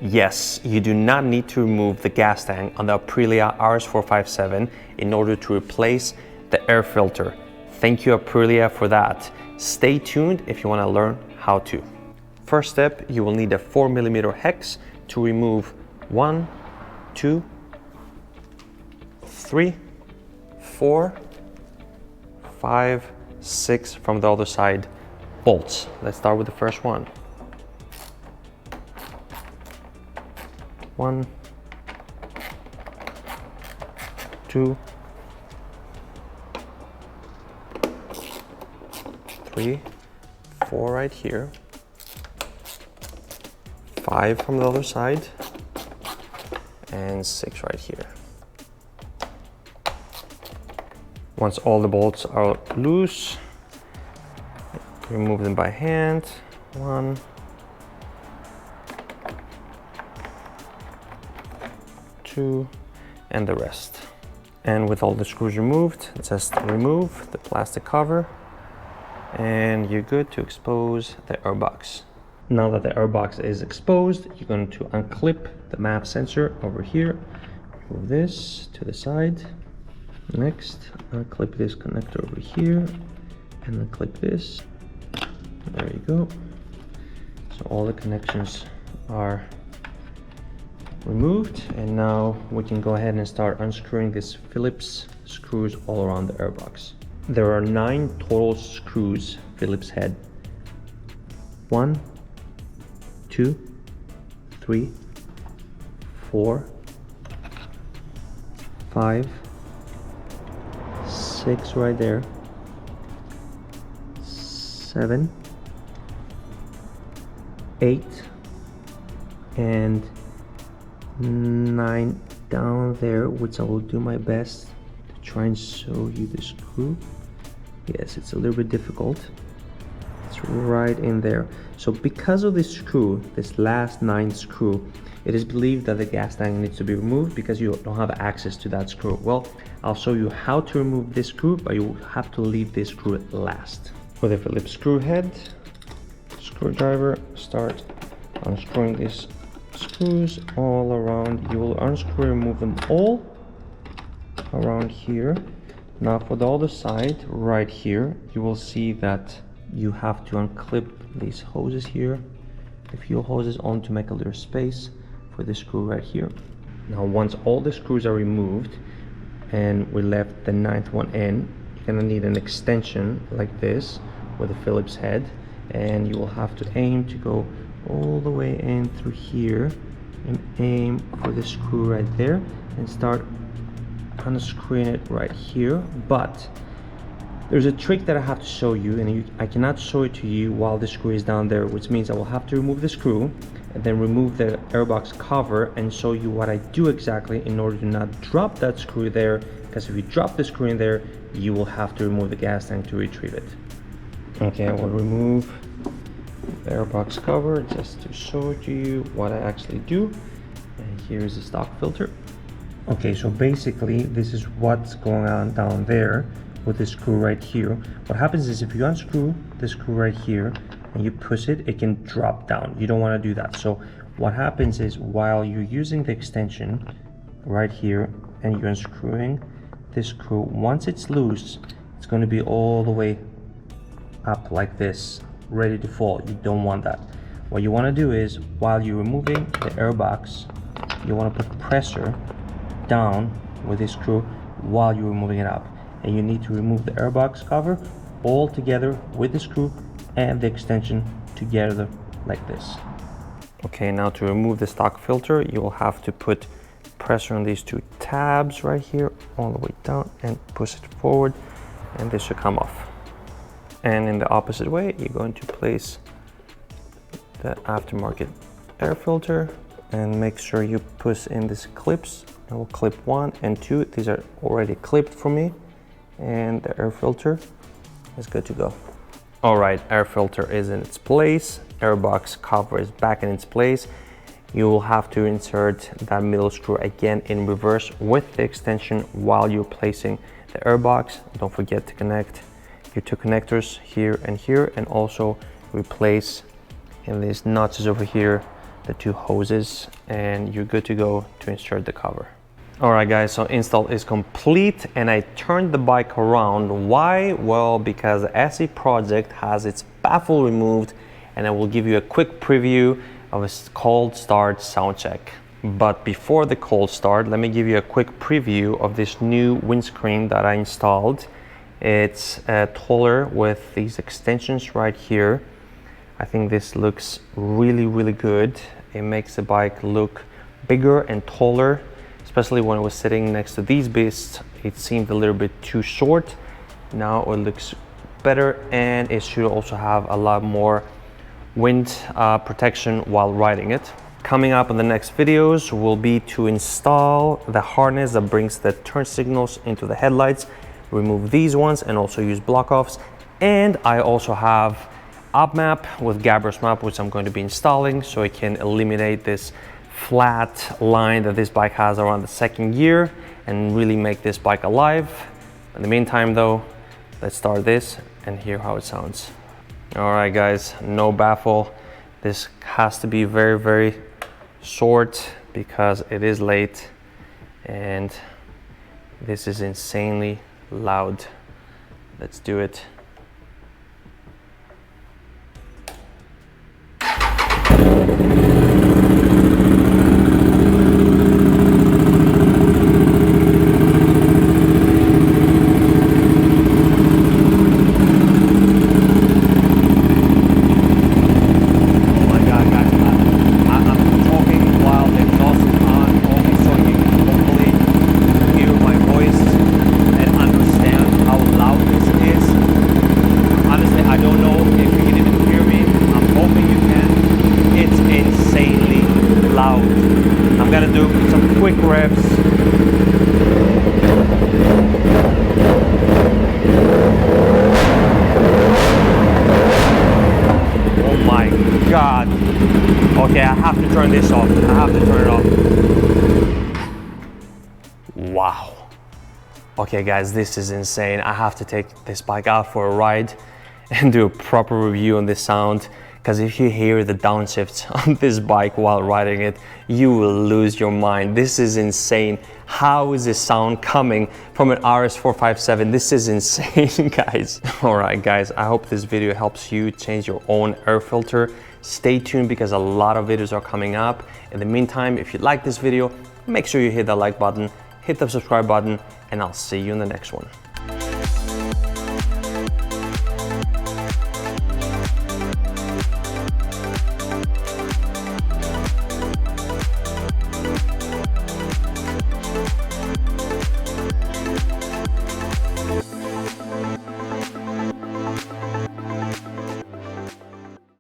Yes, you do not need to remove the gas tank on the Aprilia RS457 in order to replace the air filter. Thank you, Aprilia, for that. Stay tuned if you want to learn how to. First step, you will need a 4mm hex to remove 1, 2, 3, 4, 5, 6 from the other side bolts. Let's start with the first one. 1, 2, 3, 4 right here, 5 from the other side, and 6 right here. Once all the bolts are loose, remove them by hand. 1, 2, and the rest. And with all the screws removed, just remove the plastic cover and you're good to expose the airbox. Now that the airbox is exposed, you're going to unclip the map sensor over here. Move this to the side. Next, unclip this connector over here and unclip this. There you go. So all the connections are removed, and now we can go ahead and start unscrewing these Phillips screws all around the airbox. There are 9 total screws, Phillips head. 1, 2, 3, 4, 5, 6 right there, 7, 8, and 9 down there, which I will do my best to try and show you the screw. Yes, it's a little bit difficult. It's right in there. So because of this screw, this last 9 screw, it is believed that the gas tank needs to be removed because you don't have access to that screw. Well, I'll show you how to remove this screw, but you will have to leave this screw last. With a Phillips screw head, screwdriver, start unscrewing these screws all around. You will unscrew, remove them all around here. Now for the other side, right here, you will see that you have to unclip these hoses here, the fuel hoses, on to make a little space for this screw right here. Now once all the screws are removed and we left the 9th one in, you're gonna need an extension like this with a Phillips head, and you will have to aim to go all the way in through here and aim for the screw right there and start unscrewing it right here. But there's a trick that I have to show you, and I cannot show it to you while the screw is down there, which means I will have to remove the screw and then remove the airbox cover and show you what I do exactly in order to not drop that screw there, because if you drop the screw in there, you will have to remove the gas tank to retrieve it. Okay, I will remove the airbox cover just to show to you what I actually do. And here's the stock filter. Okay, so basically this is what's going on down there with this screw right here. What happens is if you unscrew the screw right here and you push it, it can drop down. You don't want to do that. So what happens is while you're using the extension right here and you're unscrewing this screw, once it's loose, it's going to be all the way up like this, ready to fall. You don't want that. What you want to do is while you're removing the airbox, you want to put pressure down with this screw while you're removing it up, and you need to remove the airbox cover all together with the screw and the extension together like this. Okay, now to remove the stock filter, you will have to put pressure on these 2 tabs right here all the way down and push it forward, and this should come off. And in the opposite way, you're going to place the aftermarket air filter and make sure you push in these clips. I will clip 1 and 2. These are already clipped for me, and the air filter is good to go. All right, air filter is in its place. Airbox cover is back in its place. You will have to insert that middle screw again in reverse with the extension while you're placing the airbox. Don't forget to connect your 2 connectors here, and also replace in these notches over here the two hoses, and you're good to go to insert the cover. All right guys, so install is complete and I turned the bike around. Why? Well, because the SE project has its baffle removed, and I will give you a quick preview of a cold start sound check. But before the cold start, let me give you a quick preview of this new windscreen that I installed. It's taller with these extensions right here. I think this looks really good. It makes the bike look bigger and taller, especially when I was sitting next to these beasts. It seemed a little bit too short. Now it looks better, and it should also have a lot more wind protection while riding it. Coming up in the next videos will be to install the harness that brings the turn signals into the headlights, remove these ones, and also use block-offs. And I also have UpMap with Gabriel's map, which I'm going to be installing so it can eliminate this flat line that this bike has around the second gear and really make this bike alive. In the meantime though, let's start this and hear how it sounds. All right guys, no baffle. This has to be very short because it is late and this is insanely loud. Let's do it. I'm gonna do some quick revs. Oh my God. Okay, I have to turn this off. I have to turn it off. Wow. Okay guys, this is insane. I have to take this bike out for a ride and do a proper review on this sound. Because if you hear the downshifts on this bike while riding it, you will lose your mind. This is insane. How is this sound coming from an RS457? This is insane, guys. All right, guys, I hope this video helps you change your own air filter. Stay tuned because a lot of videos are coming up. In the meantime, if you like this video, make sure you hit that like button, hit the subscribe button, and I'll see you in the next one.